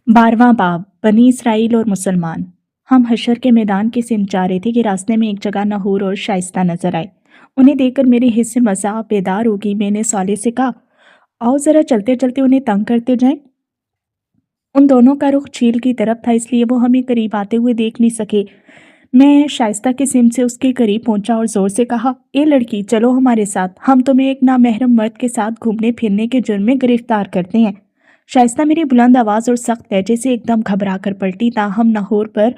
12वां बाब बनी इसराइल और मुसलमान। हम हशर के मैदान की सिमत जा रहे थे कि रास्ते में एक जगह नहूर और शाइस्ता नजर आए। उन्हें देखकर मेरे हिस्से मज़ा बेदार होगी। मैंने साले से कहा, आओ ज़रा चलते चलते उन्हें तंग करते जाएं। उन दोनों का रुख झील की तरफ था, इसलिए वो हमें करीब आते हुए देख नहीं सके। मैं शाइस्ता की सिमत से उसके करीब पहुंचा और ज़ोर से कहा, ए लड़की, चलो हमारे साथ, हम तुम्हें एक नामहरम मर्द के साथ घूमने फिरने के जुर्म में गिरफ्तार करते हैं। शाइस्ता मेरी बुलंद आवाज़ और सख्त लहजे से एकदम घबरा कर पलटी। ताहम नहूर पर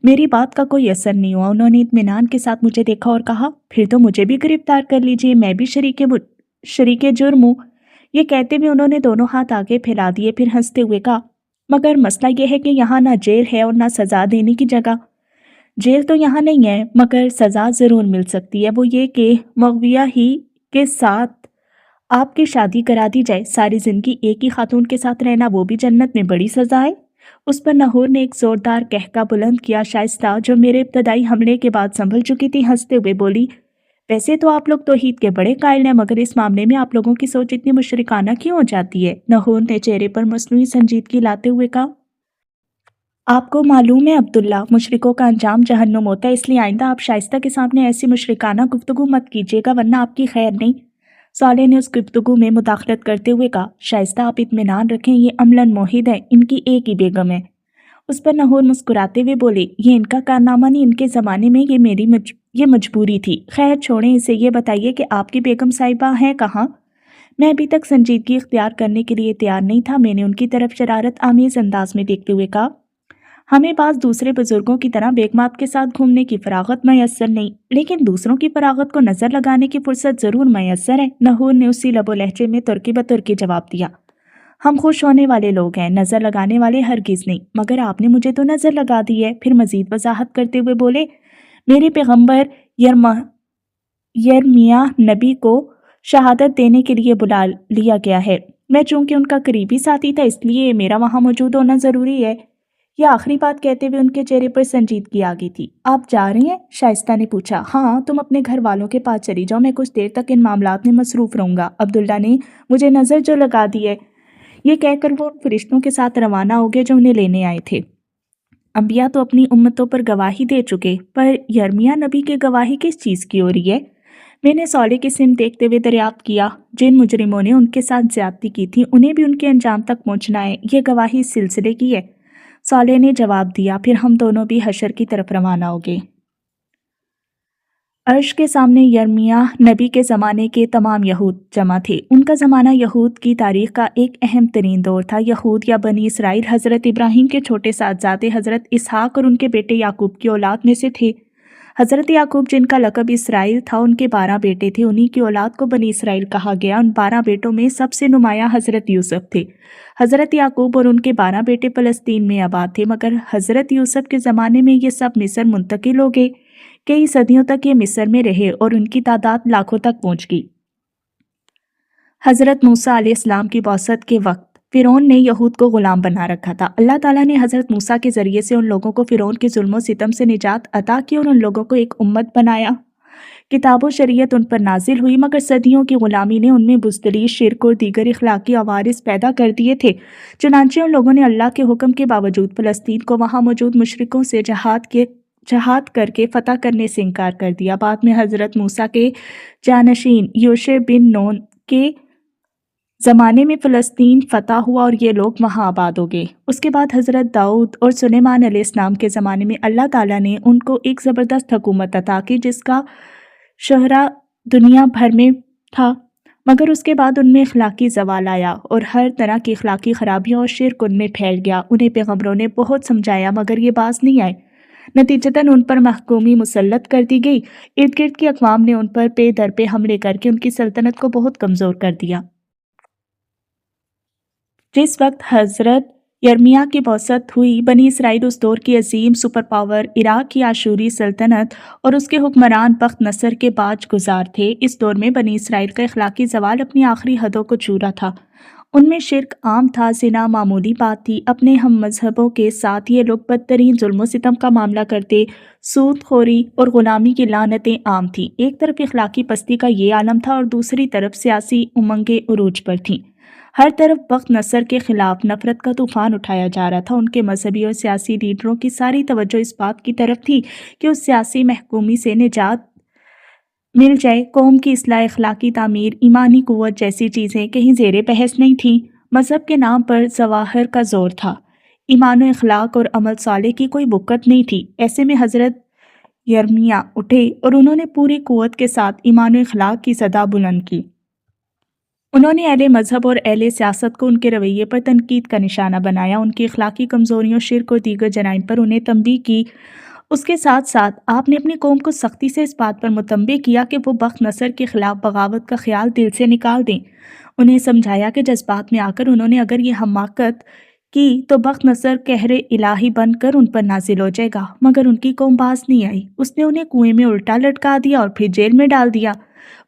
मेरी बात का कोई असर नहीं हुआ। उन्होंने इत्मीनान के साथ मुझे देखा और कहा, फिर तो मुझे भी गिरफ्तार कर लीजिए, मैं भी शरीके जुर्म हूँ। ये कहते हुए उन्होंने दोनों हाथ आगे फैला दिए, फिर हंसते हुए कहा, मगर मसला यह है कि यहाँ ना जेल है और ना सज़ा देने की जगह। जेल तो यहाँ नहीं है, मगर सज़ा ज़रूर मिल सकती है। वो ये कि मगविया ही के साथ आपकी शादी करा दी जाए, सारी ज़िंदगी एक ही खातून के साथ रहना, वो भी जन्नत में, बड़ी सज़ा है। उस पर नहूर ने एक ज़ोरदार कहका बुलंद किया। शाइस्ता, जो मेरे इब्तदाई हमले के बाद संभल चुकी थी, हंसते हुए बोली, वैसे तो आप लोग तौहीद के बड़े कायल हैं, मगर इस मामले में आप लोगों की सोच इतनी मुशरिकाना क्यों हो जाती है? नहूर ने चेहरे पर मसनूई संजीदगी लाते हुए कहा, आपको मालूम है अब्दुल्ला, मुशरिकों का अंजाम जहन्नुम होता है, इसलिए आइंदा आप शाइस्ता के सामने ऐसी मुशरिकाना गुफ्तगू मत कीजिएगा, वरना आपकी खैर नहीं। साले ने उस गुफ्तगू में मुदाखलत करते हुए कहा, शाइस्ता, आप इत्मीनान रखें, ये अमलन मोहिद है, इनकी एक ही बेगम है। उस पर नहूर मुस्कुराते हुए बोले, ये इनका कारनामा नहीं, इनके ज़माने में ये मजबूरी थी। खैर छोड़ें इसे, ये बताइए कि आपकी बेगम साहिबा हैं कहाँ? मैं अभी तक संजीदगी इख्तियार करने के लिए तैयार नहीं था। मैंने उनकी तरफ शरारत आमेज अंदाज में देखते हुए कहा, हमें पास दूसरे बुजुर्गों की तरह बेगमात के साथ घूमने की फरागत मैसर नहीं, लेकिन दूसरों की फरागत को नजर लगाने की फुर्सत जरूर मैसर है। नहूर ने उसी लबो लहजे में तुर्की बतुर्की जवाब दिया, हम खुश होने वाले लोग हैं, नजर लगाने वाले हरगिज नहीं। मगर आपने मुझे तो नजर लगा दी है। फिर मजीद वजाहत करते हुए बोले, मेरे पैगंबर यरमिया नबी को शहादत देने के लिए बुला लिया गया है। मैं चूंकि उनका करीबी साथी था, इसलिए मेरा वहां मौजूद होना जरूरी है। यह आखिरी बात कहते हुए उनके चेहरे पर संजीदगी आ गई थी। आप जा रही हैं? शाइस्ता ने पूछा। हाँ, तुम अपने घर वालों के पास चली जाओ, मैं कुछ देर तक इन मामलात में मसरूफ रहूंगा। अब्दुल्ला ने मुझे नजर जो लगा दी है। ये कहकर वो उन फरिश्तों के साथ रवाना हो गए जो उन्हें लेने आए थे। अंबिया तो अपनी उम्मतों पर गवाही दे चुके, पर यर्मिया नबी की गवाही किस चीज़ की हो रही है? मैंने सौले की सिम देखते हुए दरियाफ्त किया, जिन मुजरिमों ने उनके साथ ज्यादती की थी, उन्हें भी उनके अंजाम तक पहुंचना है। ये गवाही इस सिलसिले की है। सौले ने जवाब दिया। फिर हम दोनों भी हशर की तरफ रवाना हो गए। अर्श के सामने यर्मिया नबी के ज़माने के तमाम यहूद जमा थे। उनका ज़माना यहूद की तारीख़ का एक अहम तरीन दौर था। यहूद या बनी इसराइल हज़रत इब्राहीम के छोटे साहबजादे हज़रत इसहाक और उनके बेटे याकूब की औलाद में से थे। हज़रत याकूब, जिनका लक़ब इसराइल था, उनके 12 बेटे थे। उन्हीं की औलाद को बनी इसराइल कहा गया। उन 12 बेटों में सबसे नुमाया हज़रत यूसुफ थे। हज़रत याकूब और उनके 12 बेटे फ़लस्तीन में आबाद थे, मगर हज़रत यूसुफ के ज़माने में ये सब मिस्र मुंतकिल हो गए। कई सदियों तक ये मिस्र में रहे और उनकी तादाद लाखों तक पहुंच गई। हज़रत मूसा अलैहिस्सलाम की बौसत के वक्त फ़िरौन ने यहूद को ग़ुलाम बना रखा था। अल्लाह ताला ने हज़रत मूसा के ज़रिए से उन लोगों को फ़िरौन के जुल्म और सितम से निजात अता की और उन लोगों को एक उम्मत बनाया। किताब व शरीयत उन पर नाजिल हुई, मगर सदियों की ग़ुलामी ने उनमें बुज़दिली, शिर्क और दीगर इखलाकी अवारिस पैदा कर दिए थे। चुनांचे उन लोगों ने अल्लाह के हुक्म के बावजूद फ़लस्तीन को वहाँ मौजूद मुशरिकों से जहाद करके फ़तह करने से इनकार कर दिया। बाद में हज़रत मूसा के जानशीन योशे बिन नून के ज़माने में फ़लस्तीन फ़तह हुआ और ये लोग वहाँ आबाद हो गए। उसके बाद हज़रत दाऊद और सुलेमान अलैहिस्सलाम के ज़माने में अल्लाह ताला ने उनको एक ज़बरदस्त हुकूमत अता की, जिसका शोहरा दुनिया भर में था। मगर उसके बाद उनमें इखलाकी ज़वाल आया और हर तरह की इखलाकी ख़राबियों और शिर्क उनमें फैल गया। उन्हें पैगम्बरों ने बहुत समझाया, मगर ये बाज नहीं आए। नतीजतन उन पर महकूमी मुसल्लत कर दी गई। इर्द गिर्द की अक़वाम ने उन पर पे दर पे हमले करके उनकी सल्तनत को बहुत कमज़ोर कर दिया। जिस वक्त हज़रत यर्मिया की बौसत हुई, बनी इसराइल उस दौर की अजीम सुपर पावर इराक की आशूरी सल्तनत और उसके हुक्मरान बख्त नसर के बाज गुजार थे। इस दौर में बनी इसराइल का इखलाकी ज़वाल अपनी आखिरी हदों को छू रहा था। उनमें शिर्क आम था, ज़िना मामूली बात थी। अपने हम मजहबों के साथ ये लोग बदतरीन जुल्म सितम का मामला करते। सूद खोरी और ग़ुलामी की लानतें आम थीं। एक तरफ इखलाकी पस्ती का ये आलम था और दूसरी तरफ सियासी उमंगें उरूज पर थीं। ہر طرف بخت نصر کے خلاف نفرت کا طوفان اٹھایا جا رہا تھا۔ ان کے مذہبی اور سیاسی لیڈروں کی ساری توجہ اس بات کی طرف تھی کہ اس سیاسی محکومی سے نجات مل جائے۔ قوم کی اصلاح، اخلاقی تعمیر، ایمانی قوت جیسی چیزیں کہیں زیر بحث نہیں تھیں۔ مذہب کے نام پر ظواہر کا زور تھا، ایمان و اخلاق اور عمل صالح کی کوئی وقت نہیں تھی۔ ایسے میں حضرت یرمیاہ اٹھے اور انہوں نے پوری قوت کے ساتھ ایمان و اخلاق کی صدا بلند کی۔ انہوں نے اہل مذہب اور اہل سیاست کو ان کے رویے پر تنقید کا نشانہ بنایا، ان کی اخلاقی کمزوریوں، شرک اور دیگر جرائم پر انہیں تنبیہ کی۔ اس کے ساتھ ساتھ آپ نے اپنی قوم کو سختی سے اس بات پر متنبہ کیا کہ وہ بخت نصر کے خلاف بغاوت کا خیال دل سے نکال دیں۔ انہیں سمجھایا کہ جذبات میں آ کر انہوں نے اگر یہ حماقت کی تو بخت نصر قہر الہی بن کر ان پر نازل ہو جائے گا، مگر ان کی قوم باز نہیں آئی۔ اس نے انہیں کنویں میں الٹا لٹکا دیا اور پھر جیل میں ڈال دیا۔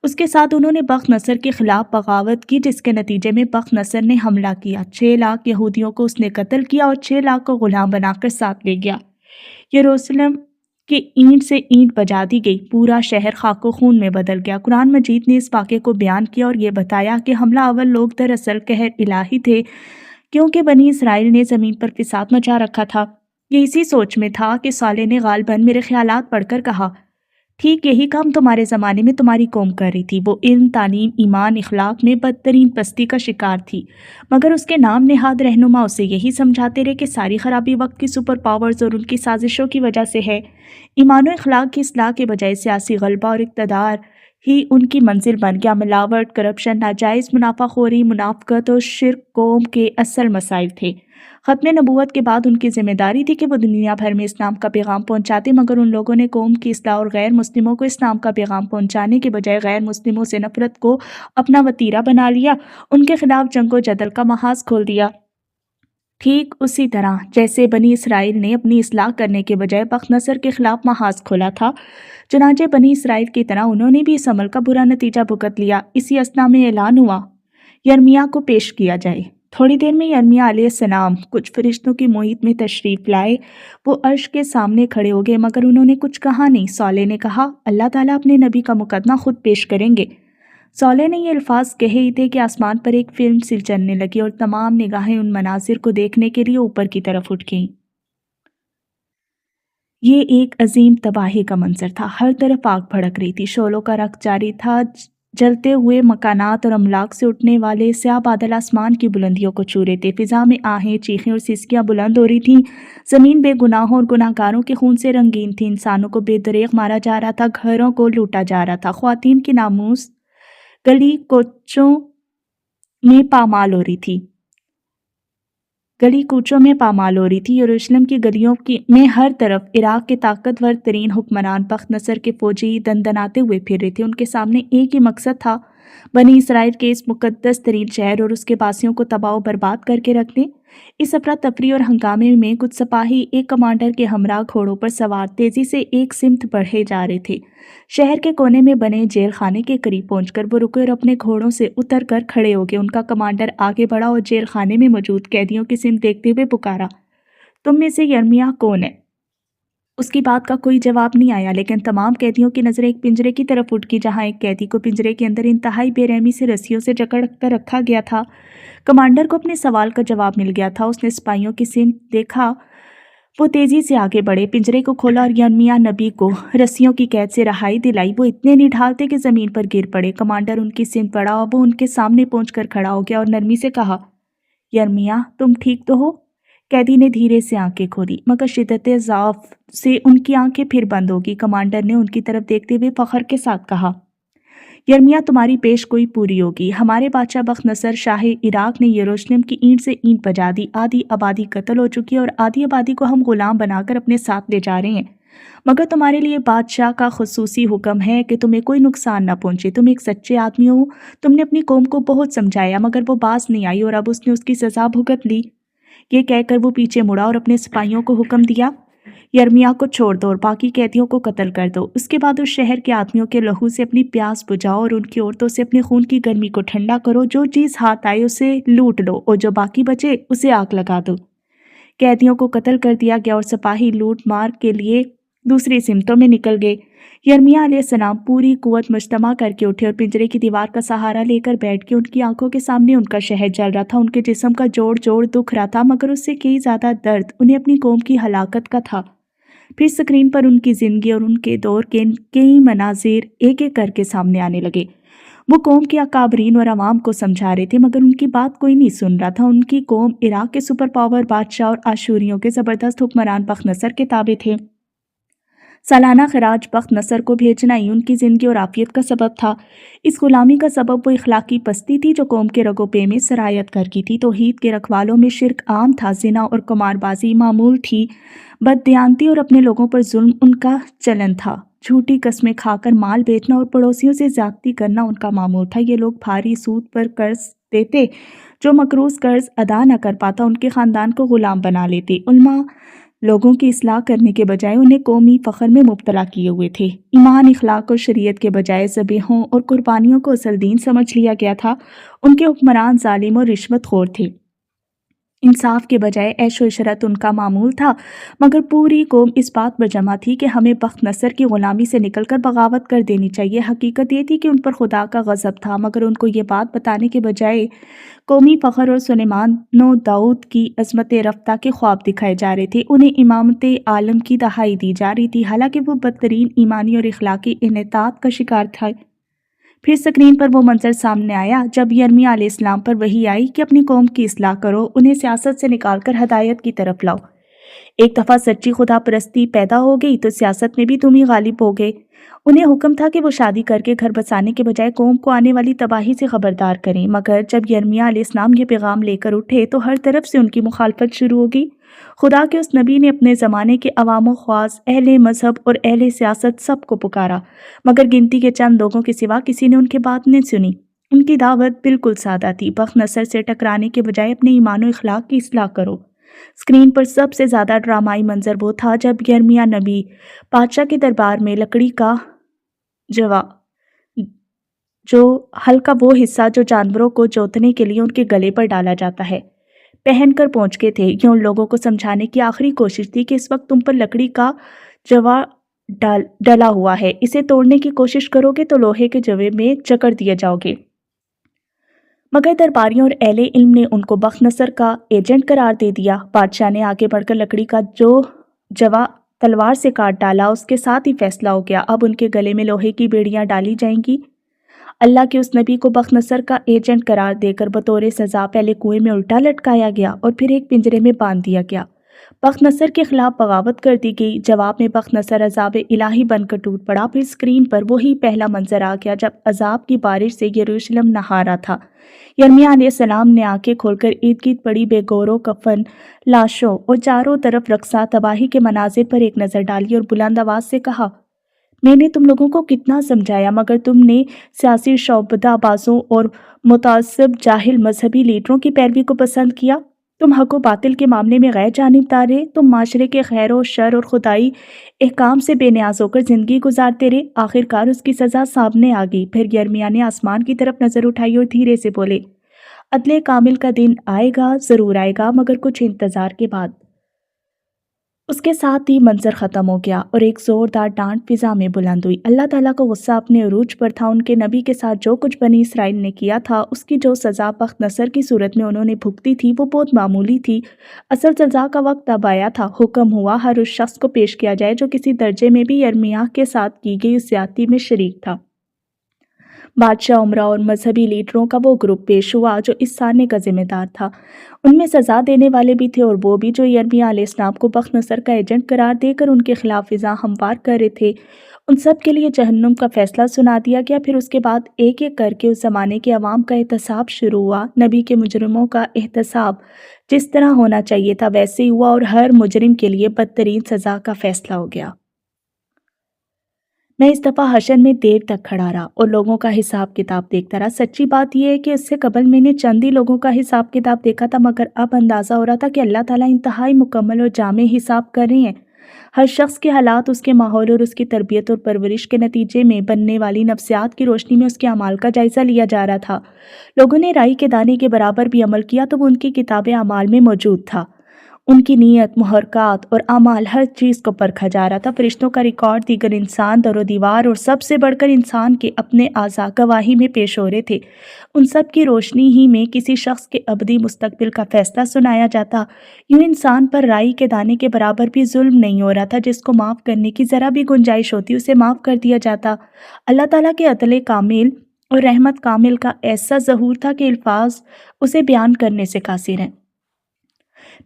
اس کے ساتھ انہوں نے بخت نصر کے خلاف بغاوت کی، جس کے نتیجے میں بخت نصر نے حملہ کیا۔ 6 لاکھ یہودیوں کو اس نے قتل کیا اور 6 لاکھ کو غلام بنا کر ساتھ لے گیا۔ یروشلم کہ اینٹ سے اینٹ بجا دی گئی، پورا شہر خاک و خون میں بدل گیا۔ قرآن مجید نے اس واقعے کو بیان کیا اور یہ بتایا کہ حملہ آور لوگ دراصل قہر الہی تھے، کیونکہ بنی اسرائیل نے زمین پر فساد مچا رکھا تھا۔ یہ اسی سوچ میں تھا کہ صالح نے غالباً میرے خیالات پڑھ کر کہا، ٹھیک یہی کام تمہارے زمانے میں تمہاری قوم کر رہی تھی۔ وہ علم، تعلیم، ایمان، اخلاق میں بدترین پستی کا شکار تھی، مگر اس کے نام نہاد رہنما اسے یہی سمجھاتے رہے کہ ساری خرابی وقت کی سپر پاورز اور ان کی سازشوں کی وجہ سے ہے۔ ایمان و اخلاق کی اصلاح کے بجائے سیاسی غلبہ اور اقتدار ہی ان کی منزل بن گیا۔ ملاوٹ، کرپشن، ناجائز منافع خوری، منافقت اور شرک قوم کے اصل مسائل تھے۔ ختم نبوت کے بعد ان کی ذمہ داری تھی کہ وہ دنیا بھر میں اسلام کا پیغام پہنچاتے، مگر ان لوگوں نے قوم کی اصلاح اور غیر مسلموں کو اسلام کا پیغام پہنچانے کے بجائے غیر مسلموں سے نفرت کو اپنا وتیرہ بنا لیا، ان کے خلاف جنگ و جدل کا محاذ کھول دیا۔ ٹھیک اسی طرح جیسے بنی اسرائیل نے اپنی اصلاح کرنے کے بجائے بخت نصر کے خلاف محاذ کھولا تھا، چنانچہ بنی اسرائیل کی طرح انہوں نے بھی اس عمل کا برا نتیجہ بھگت لیا۔ اسی اثنا میں اعلان ہوا یرمیاہ کو پیش کیا جائے۔ تھوڑی دیر میں یرمیاہ علیہ السلام کچھ فرشتوں کی محیط میں تشریف لائے۔ وہ عرش کے سامنے کھڑے ہو گئے، مگر انہوں نے کچھ کہا نہیں۔ صالح نے کہا، اللہ تعالیٰ اپنے نبی کا مقدمہ خود پیش کریں گے۔ صالح نے یہ الفاظ کہے ہی تھے کہ آسمان پر ایک فلم سی چلنے لگی اور تمام نگاہیں ان مناظر کو دیکھنے کے لیے اوپر کی طرف اٹھ گئیں۔ یہ ایک عظیم تباہی کا منظر تھا۔ ہر طرف آگ بھڑک رہی تھی، شعلوں کا رقص جاری تھا۔ جلتے ہوئے مکانات اور املاک سے اٹھنے والے سیاہ بادل آسمان کی بلندیوں کو چھو رہے تھے۔ فضا میں آہیں، چیخیں اور سسکیاں بلند ہو رہی تھیں۔ زمین بے گناہوں اور گناہ گاروں کے خون سے رنگین تھی۔ انسانوں کو بے دریغ مارا جا رہا تھا، گھروں کو لوٹا جا رہا تھا۔ خواتین کی ناموس گلی کوچوں میں پامال ہو رہی تھی۔ یروشلم کی گلیوں میں ہر طرف عراق کے طاقتور ترین حکمران بخت نصر کے فوجی دندناتے ہوئے پھر رہے تھے۔ ان کے سامنے ایک ہی مقصد تھا، بنی اسرائیل کے اس مقدس ترین شہر اور اس کے باسیوں کو تباہ و برباد کر کے رکھ دیں۔ اس افراتفری اور ہنگامے میں کچھ سپاہی ایک کمانڈر کے ہمراہ گھوڑوں پر سوار تیزی سے ایک سمت بڑھے جا رہے تھے۔ شہر کے کونے میں بنے جیل خانے کے قریب پہنچ کر وہ رکے اور اپنے گھوڑوں سے اتر کر کھڑے ہو گئے۔ ان کا کمانڈر آگے بڑھا اور جیل خانے میں موجود قیدیوں کی سمت دیکھتے ہوئے پکارا، تم میں سے یرمیاہ کون ہے؟ اس کی بات کا کوئی جواب نہیں آیا، لیکن تمام قیدیوں کی نظریں ایک پنجرے کی طرف اٹھ گئی، جہاں ایک قیدی کو پنجرے کے اندر انتہائی بے رحمی سے رسیوں سے جکڑ کر رکھا گیا تھا۔ کمانڈر کو اپنے سوال کا جواب مل گیا تھا۔ اس نے سپاہیوں کی سمت دیکھا، وہ تیزی سے آگے بڑھے، پنجرے کو کھولا اور یرمیاہ نبی کو رسیوں کی قید سے رہائی دلائی۔ وہ اتنے نڈھال تھے کہ زمین پر گر پڑے۔ کمانڈر ان کی سمت بڑھا اور وہ ان کے سامنے پہنچ کر کھڑا ہو گیا اور نرمی سے کہا، یرمیاہ تم ٹھیک تو ہو؟ قیدی نے دھیرے سے آنکھیں کھولی، مگر شدت ضعف سے ان کی آنکھیں پھر بند ہو گئی۔ کمانڈر نے ان کی طرف دیکھتے ہوئے فخر کے ساتھ کہا، یرمیاہ تمہاری پیش گوئی پوری ہوگی۔ ہمارے بادشاہ بخت نصر شاہ عراق نے یروشلم کی اینٹ سے اینٹ بجا دی۔ آدھی آبادی قتل ہو چکی ہے اور آدھی آبادی کو ہم غلام بنا کر اپنے ساتھ لے جا رہے ہیں، مگر تمہارے لیے بادشاہ کا خصوصی حکم ہے کہ تمہیں کوئی نقصان نہ پہنچے۔ تم ایک سچے آدمی ہو، تم نے اپنی قوم کو بہت سمجھایا، مگر وہ باز نہیں آئی اور اب اس نے اس کی سزا بھگت لی۔ یہ کہہ کر وہ پیچھے مڑا اور اپنے سپاہیوں کو حکم دیا، یرمیاہ کو چھوڑ دو اور باقی قیدیوں کو قتل کر دو۔ اس کے بعد اس شہر کے آدمیوں کے لہو سے اپنی پیاس بجھاؤ اور ان کی عورتوں سے اپنے خون کی گرمی کو ٹھنڈا کرو۔ جو چیز ہاتھ آئے اسے لوٹ لو اور جو باقی بچے اسے آگ لگا دو۔ قیدیوں کو قتل کر دیا گیا اور سپاہی لوٹ مار کے لیے दूसरी सिमतों में निकल गए। यर्मिया अलैहिस्सलाम पूरी कुव्वत मुज्तमा करके उठे और पिंजरे की दीवार का सहारा लेकर बैठ के उनकी आंखों के सामने उनका शहर जल रहा था, उनके जिस्म का जोड़ जोड़ दुख रहा था, मगर उससे कई ज्यादा दर्द उन्हें अपनी कौम की हलाकत का था। फिर स्क्रीन पर उनकी जिंदगी और उनके दौर के कई मनाजिर एक एक करके सामने आने लगे। वो कौम के अकाबरीन और अवाम को समझा रहे थे, मगर उनकी बात कोई नहीं सुन रहा था। उनकी कौम इराक के सुपर पावर बादशाह और आशूरियों के जबरदस्त हुक्मरान बख्त-नसर के ताबे थे। सालाना खराज बख्त नसर को भेजना ही उनकी ज़िंदगी और आफियत का सबब था। इस गुलामी का सबब वो इखलाकी पस्ती थी जो कौम के रगो पे में सरायत कर की थी। तौहीद के रखवालों में शिरक आम था, जिना और कुमारबाजी मामूल थी, बददियानती और अपने लोगों पर जुल्म उनका चलन था। झूठी कस्में खाकर माल बेचना और पड़ोसियों से ज्यादती करना उनका मामूल था। ये लोग भारी सूद पर कर्ज देते, जो मकरूज कर्ज अदा न कर पाता उनके ख़ानदान को ग़ुलाम बना लेते। उल्मा लोगों की इस्लाह करने के बजाय उन्हें कौमी फ़ख्र में मुब्तला किए हुए थे। ईमान, इखलाक और शरीयत के बजाय ज़बीहों और कुर्बानियों को असल दीन समझ लिया गया था। उनके हुक्मरान जालिम और रिश्वतखोर थे। इंसाफ के बजाय ऐशो इशरत उनका मामूल था, मगर पूरी कौम इस बात पर जमा थी कि हमें बख्त नसर की ग़ुलामी से निकलकर बगावत कर देनी चाहिए। हकीकत ये थी कि उन पर खुदा का गज़ब था, मगर उनको ये बात बताने के बजाय कौमी फ़ख्र और सुलेमानो दाऊद की अज़मत रफ्ता के ख्वाब दिखाए जा रहे थे। उन्हें इमामत आलम की दहाई दी जा रही थी, हालांकि वो बदतरीन ईमानी और इखलाकी इन्हितात का शिकार था। फिर स्क्रीन पर वो मंजर सामने आया जब यर्मिया अलैहिस्सलाम पर वही आई कि अपनी कौम की इस्लाह करो, उन्हें सियासत से निकालकर हदायत की तरफ लाओ। एक दफ़ा सच्ची खुदा परस्ती पैदा हो गई तो सियासत में भी तुम ही गालिब हो गए। उन्हें हुक्म था कि वो शादी करके घर बसाने के बजाय कौम को आने वाली तबाही से खबरदार करें, मगर जब यर्मिया अलैहिस्सलाम ये पैगाम लेकर उठे तो हर तरफ से उनकी मुखालफत शुरू हो गई। खुदा के उस नबी ने अपने ज़माने के अवाम ख्वास, अहले मजहब और अहले सियासत सबको पुकारा, मगर गिनती के चंद लोगों के सिवा किसी ने उनकी बात नहीं सुनी। उनकी दावत बिल्कुल सादा थी, बख्त नसर से टकराने के बजाय अपने ईमान और इखलाक की इस्लाह करो। स्क्रीन पर सबसे ज़्यादा ड्रामाई मंजर वो था जब यर्मिया नबी बादशाह के दरबार में लकड़ी का जवा जो हल्का वो हिस्सा जो जानवरों को जोतने के लिए उनके गले पर डाला जाता है, पहनकर पहुंच गए थे। ये उन लोगों को समझाने की आखिरी कोशिश थी कि इस वक्त तुम पर लकड़ी का जवा डला हुआ है, इसे तोड़ने की कोशिश करोगे तो लोहे के जवे में जकड़ दिए जाओगे। मगर दरबारियों और अहले इल्म ने उनको बख्त नसर का एजेंट करार दे दिया। बादशाह ने आगे बढ़कर लकड़ी का जो जवा तलवार से काट डाला, उसके साथ ही फैसला हो गया, अब उनके गले में लोहे की बेड़ियां डाली जाएंगी। अल्लाह के उस नबी को बख्त नसर का एजेंट करार देकर बतौर सज़ा पहले कुएं में उल्टा लटकाया गया और फिर एक पिंजरे में बांध दिया गया। बख्त नसर के खिलाफ बगावत कर दी गई। जवाब में बख्त नसर अजाब इलाही बनकर टूट पड़ा। फिर स्क्रीन पर वही पहला मंजर आ गया जब अजाब की बारिश से यरूशलेम नहा रहा था। यर्मिया अलैहिस्सलाम ने आंखें खोलकर इर्द गिर्द पड़ी बेगौरों कफन, लाशों और चारों तरफ रक्सा तबाही के मनाजिर पर एक नज़र डाली और बुलंद आवाज़ से कहा, मैंने तुम लोगों को कितना समझाया, मगर तुमने सियासी शौबदाबाजों और मुतासब जाहिल मजहबी लीडरों की पैरवी को पसंद किया। तुम हक व बातिल के मामले में गैर जानिबदार रहे। तुम माशरे के खैर व शर और खुदाई एहकाम से बेनियाज होकर ज़िंदगी गुजारते रहे। आखिरकार उसकी सज़ा सामने आ गई। फिर यर्मिया ने आसमान की तरफ नज़र उठाई और धीरे से बोले, अदले कामिल का दिन आएगा, ज़रूर आएगा, मगर कुछ इंतज़ार के बाद। उसके साथ ही मंजर ख़त्म हो गया और एक ज़ोरदार डांट फिज़ा में बुलंद हुई। अल्लाह ताला का गुस्सा अपने अरूज पर था। उनके नबी के साथ जो कुछ बनी इसराइल ने किया था, उसकी जो सज़ा बख्त नसर की सूरत में उन्होंने भुगती थी, वो बहुत मामूली थी। असल सज़ा का वक्त अब आया था। हुक्म हुआ हर उस शख्स को पेश किया जाए जो किसी दर्जे में भी यर्मिया के साथ की गई उस ज़्यादती में शरीक था। बादशाह, उमरा और मजहबी लीडरों का वो ग्रुप पेश हुआ जो इस साने का जिम्मेदार था। उनमें सज़ा देने वाले भी थे और वो भी जो यर्मिया अलैहिस्सलाम को बख्त नसर का एजेंट करार देकर उनके खिलाफ फिज़ा हमवार कर रहे थे। उन सब के लिए जहन्नुम का फैसला सुना दिया गया। फिर उसके बाद एक एक करके उस ज़माने के अवाम का एहतसाब शुरू हुआ। नबी के मुजरिमों का एहतसाब जिस तरह होना चाहिए था वैसे ही हुआ और हर मुजरिम के लिए बदतरीन सज़ा का फैसला हो गया। मैं इस दफ़ा हशर में देर तक खड़ा रहा और लोगों का हिसाब किताब देखता रहा। सच्ची बात यह है कि इससे कबल मैंने चंद ही लोगों का हिसाब किताब देखा था, मगर अब अंदाज़ा हो रहा था कि अल्लाह ताला इंतहाई मुकम्मल और जामे हिसाब कर रहे हैं। हर शख्स के हालात, उसके माहौल और उसकी तरबियत और परवरिश के नतीजे में बनने वाली नफ्सियात की रोशनी में उसके अमाल का जायज़ा लिया जा रहा था। लोगों ने राई के दाने के बराबर भी अमल किया तो वो उनकी किताब अमाल में मौजूद था। ان کی نیت، محرکات اور اعمال، ہر چیز کو پرکھا جا رہا تھا۔ فرشتوں کا ریکارڈ، دیگر انسان، در و دیوار، اور سب سے بڑھ کر انسان کے اپنے اعضاء گواہی میں پیش ہو رہے تھے۔ ان سب کی روشنی ہی میں کسی شخص کے ابدی مستقبل کا فیصلہ سنایا جاتا۔ یوں انسان پر رائی کے دانے کے برابر بھی ظلم نہیں ہو رہا تھا۔ جس کو معاف کرنے کی ذرا بھی گنجائش ہوتی اسے معاف کر دیا جاتا۔ اللہ تعالیٰ کے عدل کامل اور رحمت کامل کا ایسا ظہور تھا کہ الفاظ اسے بیان کرنے سے قاصر ہیں۔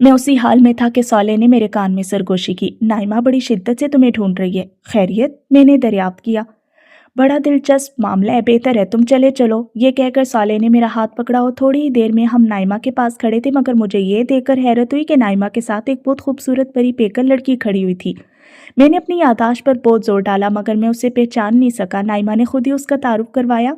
میں اسی حال میں تھا کہ صالح نے میرے کان میں سرگوشی کی۔ نائمہ بڑی شدت سے تمہیں ڈھونڈ رہی ہے، خیریت؟ میں نے دریافت کیا۔ بڑا دلچسپ معاملہ ہے، بہتر ہے تم چلے چلو۔ یہ کہہ کر صالح نے میرا ہاتھ پکڑا اور تھوڑی ہی دیر میں ہم نائمہ کے پاس کھڑے تھے، مگر مجھے یہ دیکھ کر حیرت ہوئی کہ نائمہ کے ساتھ ایک بہت خوبصورت پری پیکر لڑکی کھڑی ہوئی تھی۔ میں نے اپنی یادداشت پر بہت زور ڈالا مگر میں اسے پہچان نہیں سکا۔ نائمہ نے خود ہی اس کا تعارف کروایا۔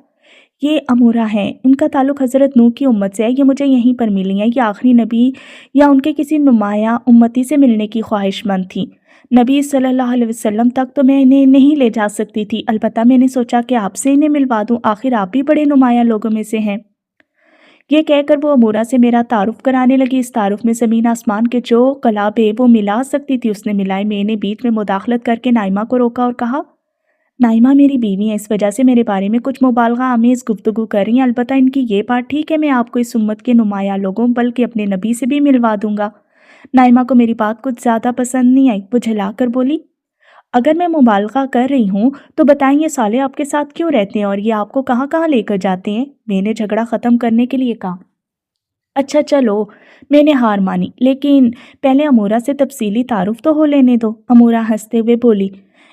یہ امورہ ہیں، ان کا تعلق حضرت نوح کی امت سے ہے، یہ مجھے یہیں پر ملی ہیں۔ یہ آخری نبی یا ان کے کسی نمایاں امتی سے ملنے کی خواہش مند تھیں۔ نبی صلی اللہ علیہ وسلم تک تو میں انہیں نہیں لے جا سکتی تھی، البتہ میں نے سوچا کہ آپ سے انہیں ملوا دوں، آخر آپ بھی بڑے نمایاں لوگوں میں سے ہیں۔ یہ کہہ کر وہ امورہ سے میرا تعارف کرانے لگی۔ اس تعارف میں زمین آسمان کے جو قلابے وہ ملا سکتی تھی اس نے ملائے۔ میں نے بیچ میں مداخلت کر کے نائمہ کو روکا اور کہا، نائمہ میری بیوی ہے، اس وجہ سے میرے بارے میں کچھ مبالغہ آمیز گفتگو کر رہی ہیں، البتہ ان کی یہ بات ٹھیک ہے، میں آپ کو اس امت کے نمایاں لوگوں بلکہ اپنے نبی سے بھی ملوا دوں گا۔ نائمہ کو میری بات کچھ زیادہ پسند نہیں آئی، وہ جھلا کر بولی، اگر میں مبالغہ کر رہی ہوں تو بتائیں یہ صالح آپ کے ساتھ کیوں رہتے ہیں اور یہ آپ کو کہاں کہاں لے کر جاتے ہیں؟ میں نے جھگڑا ختم کرنے کے لیے کہا۔ اچھا چلو، میں نے ہار مانی، لیکن پہلے امورہ سے تفصیلی تعارف تو ہو لینے دو۔ امورہ ہنستے ہوئے بولی،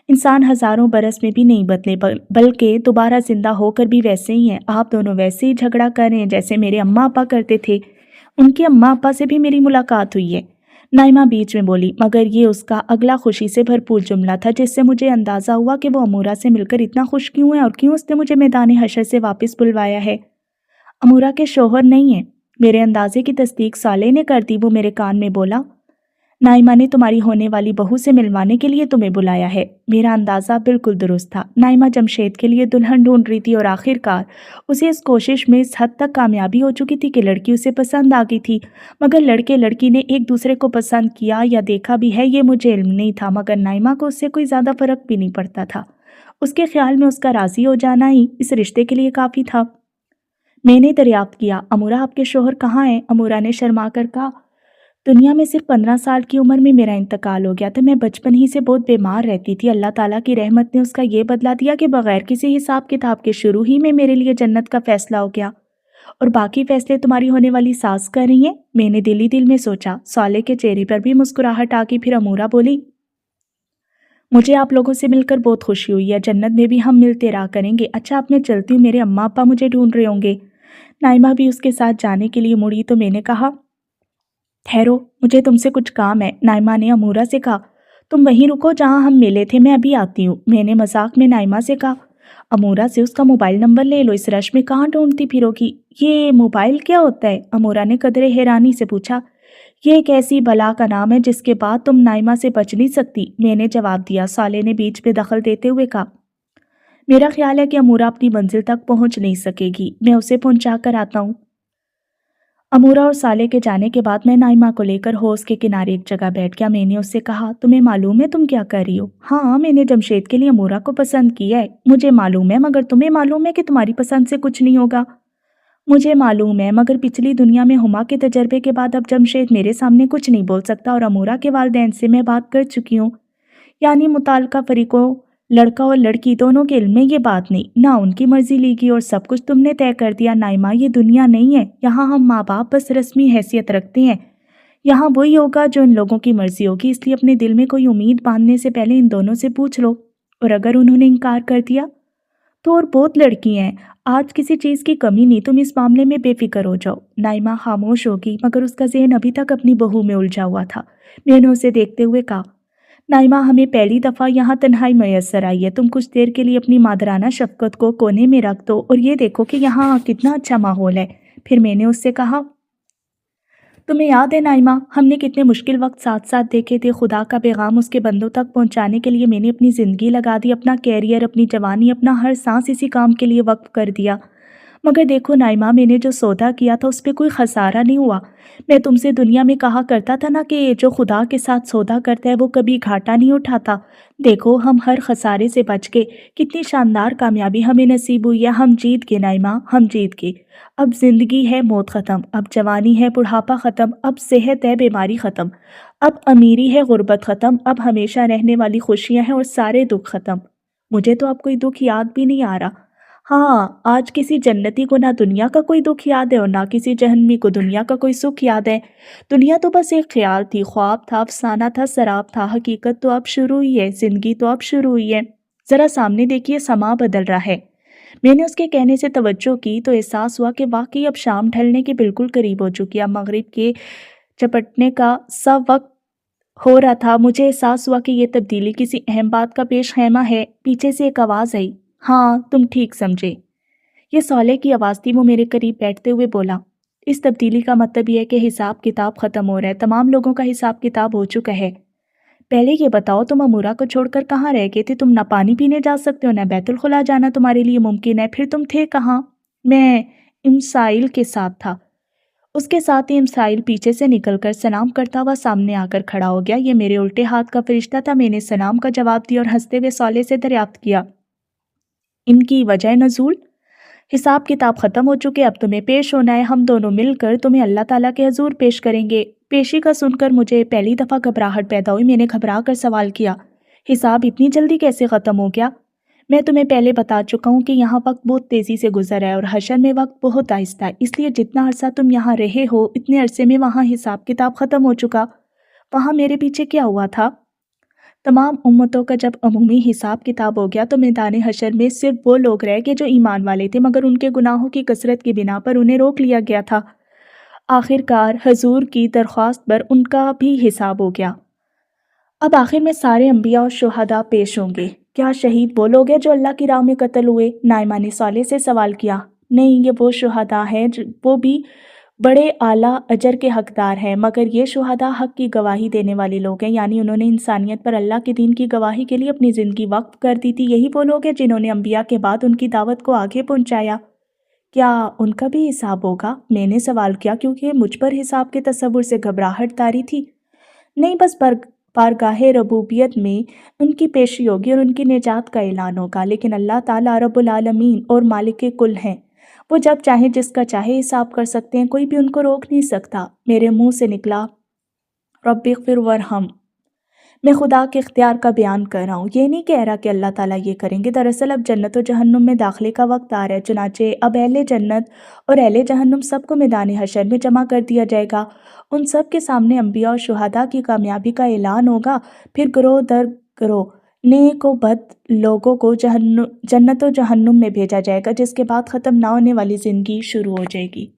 انسان ہزاروں برس میں بھی نہیں بدلے، بلکہ دوبارہ زندہ ہو کر بھی ویسے ہی ہیں۔ آپ دونوں ویسے ہی جھگڑا کر رہے ہیں جیسے میرے اماں ابا کرتے تھے۔ ان کے اماں ابا سے بھی میری ملاقات ہوئی ہے۔ نائمہ بیچ میں بولی، مگر یہ اس کا اگلا خوشی سے بھرپور جملہ تھا جس سے مجھے اندازہ ہوا کہ وہ امورہ سے مل کر اتنا خوش کیوں ہے اور کیوں اس نے مجھے میدان حشر سے واپس بلوایا ہے۔ امورہ کے شوہر نہیں ہیں۔ میرے اندازے کی تصدیق صالح نے کر دی۔ وہ میرے کان میں بولا، نائمہ نے تمہاری ہونے والی بہو سے ملوانے کے لیے تمہیں بلایا ہے۔ میرا اندازہ بالکل درست تھا۔ نائمہ جمشید کے لیے دلہن ڈھونڈ رہی تھی اور آخر کار اسے اس کوشش میں اس حد تک کامیابی ہو چکی تھی کہ لڑکی اسے پسند آ گئی تھی، مگر لڑکے لڑکی نے ایک دوسرے کو پسند کیا یا دیکھا بھی ہے یہ مجھے علم نہیں تھا، مگر نائمہ کو اس سے کوئی زیادہ فرق بھی نہیں پڑتا تھا۔ اس کے خیال میں اس کا راضی ہو جانا ہی اس رشتے کے لیے کافی تھا۔ میں نے دریافت کیا، امورہ آپ کے شوہر کہاں ہیں؟ امورہ نے شرما کر کہا، دنیا میں صرف 15 سال کی عمر میں میرا انتقال ہو گیا تھا۔ میں بچپن ہی سے بہت بیمار رہتی تھی۔ اللہ تعالیٰ کی رحمت نے اس کا یہ بدلا دیا کہ بغیر کسی حساب کتاب کے شروع ہی میں میرے لیے جنت کا فیصلہ ہو گیا، اور باقی فیصلے تمہاری ہونے والی ساس کر رہی ہیں۔ میں نے دل ہی دل میں سوچا۔ صالح کے چہرے پر بھی مسکراہٹ آ گئی۔ پھر امورہ بولی، مجھے آپ لوگوں سے مل کر بہت خوشی ہوئی ہے، جنت میں بھی ہم ملتے رہا کریں گے۔ اچھا اب میں چلتی ہوں، میرے اماں ابا مجھے ڈھونڈ رہے ہوں گے۔ نائمہ بھی اس کے ساتھ جانے کے لیے مڑی تو میں نے کہا، ٹھہرو، مجھے تم سے کچھ کام ہے۔ نائمہ نے امورہ سے کہا، تم وہیں رکو جہاں ہم ملے تھے، میں ابھی آتی ہوں۔ میں نے مذاق میں نائمہ سے کہا، امورہ سے اس کا موبائل نمبر لے لو، اس رش میں کہاں ڈھونڈتی پھرو گی؟ یہ موبائل کیا ہوتا ہے؟ امورہ نے قدرے حیرانی سے پوچھا۔ یہ ایک ایسی بلا کا نام ہے جس کے بعد تم نائمہ سے بچ نہیں سکتی، میں نے جواب دیا۔ صالح نے بیچ میں دخل دیتے ہوئے کہا، میرا خیال ہے کہ امورہ اپنی منزل تک پہنچ نہیں سکے گی، میں اسے پہنچا کر آتا ہوں۔ امورہ اور صالح کے جانے کے بعد میں نائمہ کو لے کر حوض کے کنارے ایک جگہ بیٹھ گیا۔ میں نے اس سے کہا، تمہیں معلوم ہے تم کیا کر رہی ہو؟ ہاں، میں نے جمشید کے لیے امورہ کو پسند کیا ہے، مجھے معلوم ہے، مگر تمہیں معلوم ہے کہ تمہاری پسند سے کچھ نہیں ہوگا؟ مجھے معلوم ہے، مگر پچھلی دنیا میں ہما کے تجربے کے بعد اب جمشید میرے سامنے کچھ نہیں بول سکتا، اور امورہ کے والدین سے میں بات کر چکی ہوں، یعنی متعلقہ فریقوں لڑکا اور لڑکی دونوں کے علم میں یہ بات نہیں، نہ ان کی مرضی لی گئی اور سب کچھ تم نے طے کر دیا۔ نائمہ، یہ دنیا نہیں ہے، یہاں ہم ماں باپ بس رسمی حیثیت رکھتے ہیں، یہاں وہی ہوگا جو ان لوگوں کی مرضی ہوگی، اس لیے اپنے دل میں کوئی امید باندھنے سے پہلے ان دونوں سے پوچھ لو، اور اگر انہوں نے انکار کر دیا تو اور بہت لڑکی ہیں، آج کسی چیز کی کمی نہیں، تم اس معاملے میں بے فکر ہو جاؤ۔ نائمہ خاموش ہوگی، مگر اس کا ذہن ابھی تک اپنی بہو میں الجھا ہوا تھا۔ میں نے اسے دیکھتے ہوئے کہا، نائمہ، ہمیں پہلی دفعہ یہاں تنہائی میسر آئی ہے، تم کچھ دیر کے لیے اپنی مادرانہ شفقت کو کونے میں رکھ دو اور یہ دیکھو کہ یہاں کتنا اچھا ماحول ہے۔ پھر میں نے اس سے کہا، تمہیں یاد ہے نائمہ، ہم نے کتنے مشکل وقت ساتھ ساتھ دیکھے تھے، خدا کا پیغام اس کے بندوں تک پہنچانے کے لیے میں نے اپنی زندگی لگا دی، اپنا کیریئر، اپنی جوانی، اپنا ہر سانس اسی کام کے لیے وقف کر دیا، मगर देखो नाइमा, मैंने जो सौदा किया था उस पे कोई खसारा नहीं हुआ। मैं तुमसे दुनिया में कहा करता था ना कि जो खुदा के साथ सौदा करता है वो कभी घाटा नहीं उठाता। देखो हम हर खसारे से बच गए। कितनी शानदार कामयाबी हमें नसीब हुई है। हम जीत गए नाइमा, हम जीत गए। अब जिंदगी है मौत ख़त्म, अब जवानी है बुढ़ापा ख़त्म, अब सेहत है बीमारी ख़त्म, अब अमीरी है गुर्बत ख़त्म, अब हमेशा रहने वाली खुशियां हैं और सारे दुख ख़त्म। मुझे तो अब कोई दुख याद भी नहीं आ रहा। हाँ, आज किसी जन्नती को ना दुनिया का कोई दुख याद है और ना किसी जहन्नमी को दुनिया का कोई सुख याद है। दुनिया तो बस एक ख्याल थी, ख्वाब था, अफसाना था, शराब था। हकीकत तो अब शुरू हुई है, जिंदगी तो अब शुरू हुई है। जरा सामने देखिए, समा बदल रहा है। मैंने उसके कहने से तवज्जो की तो एहसास हुआ कि वाकई अब शाम ढलने के बिल्कुल करीब हो चुकी है। अब मगरिब के चपटने का सब वक्त हो रहा था। मुझे एहसास हुआ कि ये तब्दीली किसी अहम बात का पेश खैमा है। पीछे से एक आवाज़ आई, हाँ तुम ठीक समझे। ये सौले की आवाज़ थी। वो मेरे करीब बैठते हुए बोला, इस तब्दीली का मतलब ये है कि हिसाब किताब ख़त्म हो रहा है। तमाम लोगों का हिसाब किताब हो चुका है। पहले ये बताओ, तुम अमूरा को छोड़कर कहाँ रह गए थे? तुम ना पानी पीने जा सकते हो, ना बैतुल खुला जाना तुम्हारे लिए मुमकिन है। फिर तुम थे कहाँ? मैं इमसाइल के साथ था। उसके साथ ही इमसाइल पीछे से निकलकर सलाम करता हुआ सामने आकर खड़ा हो गया। ये मेरे उल्टे हाथ का फरिश्ता था। मैंने सलाम का जवाब दिया और हंसते हुए सौले से दरियाफ्त किया, इनकी वजह नजूल? हिसाब किताब ख़त्म हो चुके, अब तुम्हें पेश होना है। हम दोनों मिलकर तुम्हें अल्लाह ताला के हजूर पेश करेंगे। पेशी का सुनकर मुझे पहली दफ़ा घबराहट पैदा हुई। मैंने घबरा कर सवाल किया, हिसाब इतनी जल्दी कैसे ख़त्म हो गया? मैं तुम्हें पहले बता चुका हूँ कि यहाँ वक्त बहुत तेज़ी से गुजर है और हशर में वक्त बहुत आहिस्ता है। इसलिए जितना अरसा तुम यहाँ रहे हो इतने अरसे में वहाँ हिसाब किताब ख़त्म हो चुका। वहाँ मेरे पीछे क्या हुआ था? तमाम उम्मतों का जब अमूमी हिसाब किताब हो गया तो मैदान हशर में सिर्फ वो लोग रह गए जो ईमान वाले थे, मगर उनके गुनाहों की कसरत की बिना पर उन्हें रोक लिया गया था। आखिरकार हजूर की दरख्वास्त पर उनका भी हिसाब हो गया। अब आखिर में सारे अंबिया और शुहदा पेश होंगे। क्या शहीद वो लोग हैं जो अल्लाह की राह में कत्ल हुए? नाइमा ने साले से सवाल किया। नहीं, ये वो शुहदा हैं वो भी बड़े आला अजर के हकदार हैं, मगर ये शुहदा हक की गवाही देने वाले लोग हैं, यानी उन्होंने इंसानियत पर अल्लाह के दीन की गवाही के लिए अपनी ज़िंदगी वक्फ कर दी थी। यही वो लोग हैं जिन्होंने अंबिया के बाद उनकी दावत को आगे पहुंचाया। क्या उनका भी हिसाब होगा? मैंने सवाल किया, क्योंकि मुझ पर हिसाब के तस्वुर से घबराहट तारी थी। नहीं, बस बारगाहे रबूबियत में उनकी पेशी होगी और उनकी निजात का ऐलान होगा। लेकिन अल्लाह ताला रब्बुल आलमीन और मालिक के कुल हैं। वो जब चाहे जिसका चाहे हिसाब कर सकते हैं, कोई भी उनको रोक नहीं सकता। मेरे मुंह से निकला, रब्बिग़फिर वरहम। मैं खुदा के इख्तियार का बयान कर रहा हूँ, ये नहीं कह रहा कि अल्लाह ताला ये करेंगे। दरअसल अब जन्नत और जहन्नुम में दाखिले का वक्त आ रहा है। चुनाचे अब अहले जन्नत और अहले जहन्नुम सबको मैदान हशर में जमा कर दिया जाएगा। उन सब के सामने अंबिया और शुहदा की कामयाबी का ऐलान होगा। फिर ग्रोह दर ग्रोह नेक व बद लोगों को जन्नत और जहन्नुम में भेजा जाएगा, जिसके बाद ख़त्म ना होने वाली ज़िंदगी शुरू हो जाएगी।